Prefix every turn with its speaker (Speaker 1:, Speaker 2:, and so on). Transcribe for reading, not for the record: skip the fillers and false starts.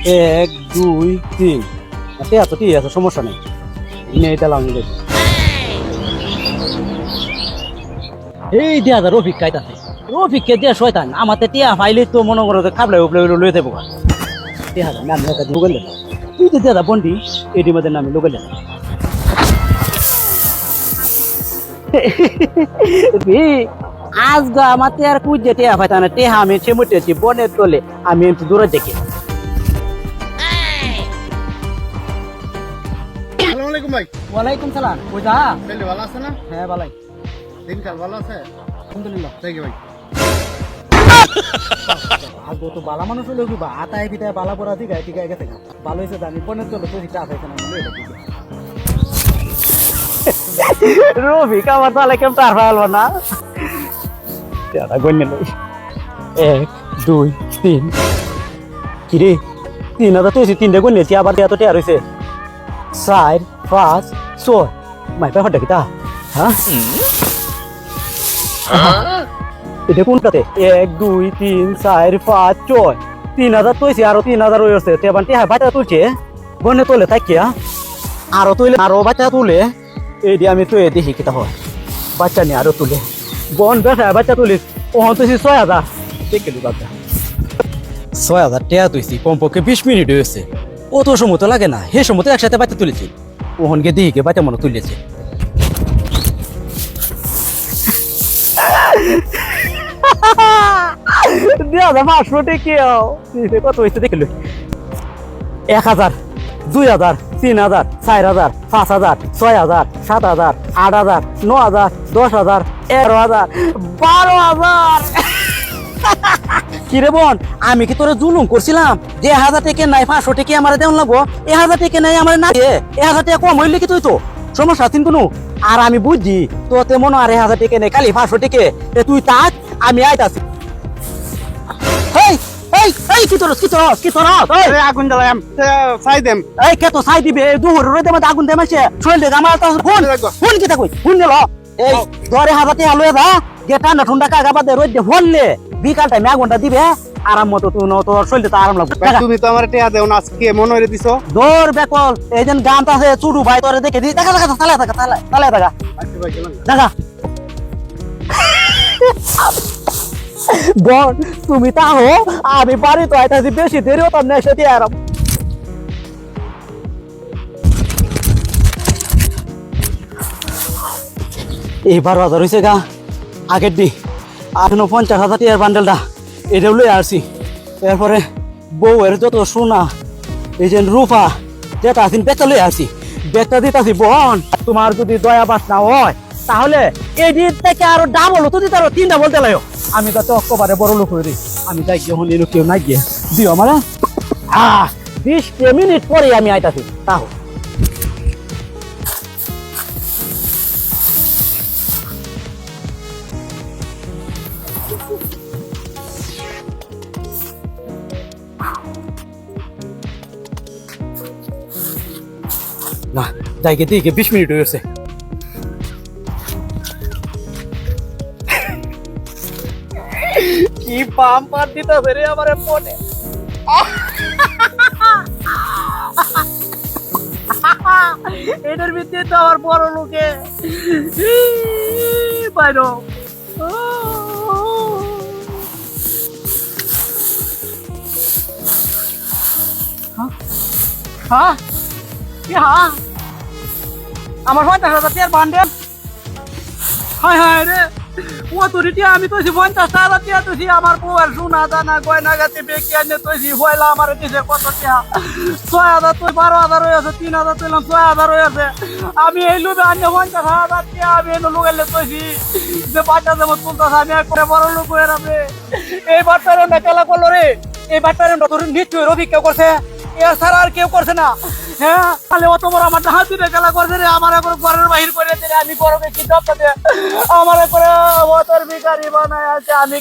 Speaker 1: এক দুই তিন এত ঠিক আছে, সমস্যা নেই। এটা লাগবে এই দিয়া যা রফিক কাইতাছে, রফিককে দিয়া শয়তান আমাতে টিয়া ফাইলে তো মনে করো খাবলে উপলে লয়ে দেবো। টিয়া যা নাম একটা লোকাল দেন, তুই তো দিয়া বন্ডি এটি মধ্যে নামে লোকাল দেন। আজ গা আমার টিয়ার কুজে টিয়া ফাইতা না, টিয়া আমি সেমুটেছি বনের তলে, আমি একটু দূরে দেখি।
Speaker 2: আসসালামু ভাই।
Speaker 1: ওয়ালাইকুম সালাম। বুঝা
Speaker 2: তাহলে ভালো আছে না?
Speaker 1: হ্যাঁ ভালাই,
Speaker 2: দিনকাল ভালো আছে?
Speaker 1: আলহামদুলিল্লাহ।
Speaker 2: দেখি ভাই
Speaker 1: আগে তো বালা মানুষ হলো কি বা আতায় পিতায় বালা পড়া দিগায় ঠিক গেছে, ভালো হয়েছে জানি বনের তলে তো চা খাইছে না রবি আমার তাহলে কেমন তার ভালো না। এক দুই তিন কিরে 3000 তো তিনটে গুণ নিয়েছি, আবার এত টেয়ার হয়েছে 4 5 6 মাই ব্যাপারটা কি তা? হ্যাঁ এটা কোনটাতে 1 2 3 4 5 6 3000 তো হয়েছে, আরো 3000 হয়েছে তেবানটি। হ্যাঁ বাচ্চা তুলছে বনে তোলে থাকিয়া, আরো তুলে আরো বাচ্চা তুলে এই দিয়ে আমি তো দেখি কিতা হয়। বাচ্চা নিয়ে আরো তুলে বন বেসায় বাচ্চা তুলিস ওহন তুইছি 6000 দেখলি বাচ্চা 6000 টেয়া তুইছি কমপক্ষে 20 মিনিট হয়েছে। ও তো সময় তো লাগে না, হে সময় তো একসাথে বাচ্চা তুলেছি। ওহনকে দিকে বাচ্চা মনে তুলেছে। কত হয়েছে দেখলো 1000 2000 3000 4000 5000 6000 7000 8000 9000 10000 11000 12000। কিরে বোন, আমি কি তোরে জুলুম করছিলাম যে 1000 টাকা নাই 500 টাকা আমার দেওয়া লাগবো? 1000 টাকা নাই আমার না দিয়ে 1000 টাকা কম হইলে কি তুই তো সমস্যা আছেন কোনো? আর আমি বুঝছি তোতে মনে আর 1000 টাকা নেই, খালি 500 টাকা। তুই থাক, আমি আইতাছি।
Speaker 2: আগুন জ্বালাম চাই দেম।
Speaker 1: এই কে তো ছাই দিবে দুহরের রোদে মধ্যে আগুন দেমাইছে শরীর দেখে আমার ফোন ফোন কি কই ফোন দিল এই ধরে হাজাতে আলুয়ে দা যে ঠান্ডা ঠান্ডা কাগা বাদে রোদ দিয়ে ফোনলে বিকাল টাইমে আগুনটা দিবে আরাম মতো তুই তোর শরীরে তো আরাম লাগবে।
Speaker 2: তুমি তো আমার টিয়া দেও না, আজকে মনে হইরে দিছো।
Speaker 1: দৌড় বেকল এই যে গান আছে চুডু ভাই তোরে দেখে দি দেখা দেখা তালে থাকা তালে থাকা দেখা বোন তুমি তাহো আমি বাড়ি তো আইতাছি, বেশি দেরি হতাম না সেটি আরাম। এই 12,000 হয়েছে গা আগের দি, আর 50,000 টাকার বান্ডেলটা এটাও লই আসছি। এরপরে বউয়ের যত সোনা এই যে রূপা যেটা আছেন বেচা লই আসছি, বেচা দিতেছি। বোন তোমার যদি দয়া বাস না হয় তাহলে এই দিন থেকে আরো ডাবল তো দিতে আরো 3টা বলতে লাইও। আমি তো অক্টোবরে বড় লোক হই, আমি যাই গিয়ে হন কেউ নাই গিয়ে দিও আমার 20 মিনিট পরে আমি আইতাছি। তাও না যাই গিয়ে দিকে 20 মিনিট হয়েছে। কি পাম পার দিতে রে আমার মনে। এটার ভিতরে তো আমার বড় লোকে বাইর আমার 50,000 টাকার বান্ডেল। হায় হায় রে ও তুই আমি তো 50,000 টাকা তুই আমার বউয়ের সোনা দানা গয়না গাছে বেঁকে আনে তুই হইলা আমার দিছে কত টাকা 6,000 তুই 12,000 হয়েছে 3,000 তুইলাম 6,000 হয়েছে। আমি এই লোভে আনে 50,000 টাকা আমি এনে লুগাইলে তুই যে বাচ্চা যেমন তুলতেছে আমি করে বড় লোক হয়ে রাখবে। এই বাচ্চার খেলা করলো রে, এই বাচ্চার তোর নিশ্চয়ই অভিজ্ঞা করছে, এছাড়া আর কেউ করছে না। হ্যাঁ তাহলে অত বড় আমার হাতি খেলা করছে রে, আমার এখন ঘরের বাহির করে দিলে আমি বড়কে কি জব আমার করে ভিখারি বানায় আছে আমি।